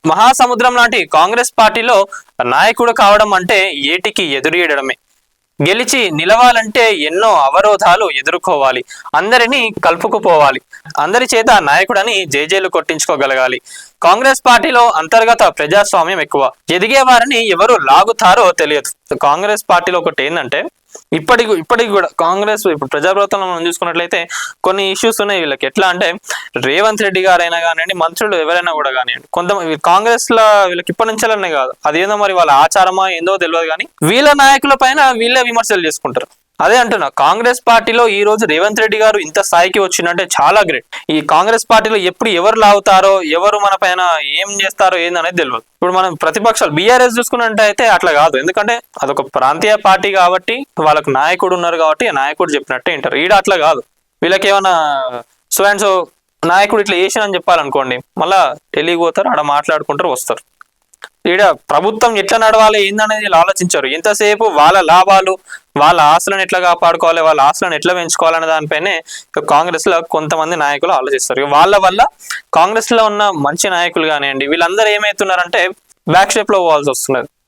మహాసముద్రం లాంటి కాంగ్రెస్ పార్టీలో నాయకుడు కావడం అంటే ఏటికి ఎదురీయడమే. గెలిచి నిలవాలంటే ఎన్నో అవరోధాలు ఎదుర్కోవాలి, అందరినీ కలుపుకుపోవాలి, అందరి చేత నాయకుడని జేజేలు కొట్టించుకోగలగాలి. కాంగ్రెస్ పార్టీలో అంతర్గత ప్రజాస్వామ్యం ఎక్కువ, ఎదిగే వారిని ఎవరు లాగుతారో తెలియదు. కాంగ్రెస్ పార్టీలో ఒకటి ఏంటంటే ఇప్పటికి కూడా కాంగ్రెస్ ఇప్పుడు ప్రజాప్రభుత్వంలో మనం చూసుకున్నట్లయితే కొన్ని ఇష్యూస్ ఉన్నాయి వీళ్ళకి. ఎట్లా అంటే రేవంత్ రెడ్డి గారైనా కానివ్వండి, మంత్రులు ఎవరైనా కూడా కానివ్వండి, కొంతమంది కాంగ్రెస్ లో వీళ్ళకి ఇప్పటి నుంచేలనే కాదు, అదేందో మరి వాళ్ళ ఆచారమా ఏందో తెలియదు, కానీ వీళ్ళ నాయకుల పైన వీళ్ళే విమర్శలు చేసుకుంటారు. అదే అంటున్నా, కాంగ్రెస్ పార్టీలో ఈ రోజు రేవంత్ రెడ్డి గారు ఇంత స్థాయికి వచ్చిందంటే చాలా గ్రేట్. ఈ కాంగ్రెస్ పార్టీలో ఎప్పుడు ఎవరు లాగుతారో, ఎవరు మన పైన ఏం చేస్తారో ఏందనేది తెలియదు. ఇప్పుడు మనం ప్రతిపక్షాలు బీఆర్ఎస్ చూసుకున్నట్టు అయితే అట్లా కాదు, ఎందుకంటే అదొక ప్రాంతీయ పార్టీ కాబట్టి వాళ్ళకు నాయకుడు ఉన్నారు కాబట్టి ఆ నాయకుడు చెప్పినట్టే వింటారు. ఈడ అట్లా కాదు, వీళ్ళకి ఏమన్నా సో అండ్ సో నాయకుడు ఇట్లా చేసినని చెప్పాలనుకోండి, మళ్ళా ఢిల్లీకి పోతారు, ఆడ మాట్లాడుకుంటారు, వస్తారు. ఈడ ప్రభుత్వం ఎట్లా నడవాలి ఏందనేది వీళ్ళు ఆలోచించారు. ఎంతసేపు వాళ్ళ లాభాలు, వాళ్ళ ఆస్తులను ఎట్లా కాపాడుకోవాలి, వాళ్ళ ఆస్తులను ఎట్లా పెంచుకోవాలనే దానిపైనే కాంగ్రెస్ లో కొంతమంది నాయకులు ఆలోచిస్తారు. వాళ్ళ వల్ల కాంగ్రెస్ లో ఉన్న మంచి నాయకులు కానివ్వండి, వీళ్ళందరూ ఏమవుతున్నారంటే బ్యాక్ స్టెప్ లో పోవాల్సి వస్తున్నది.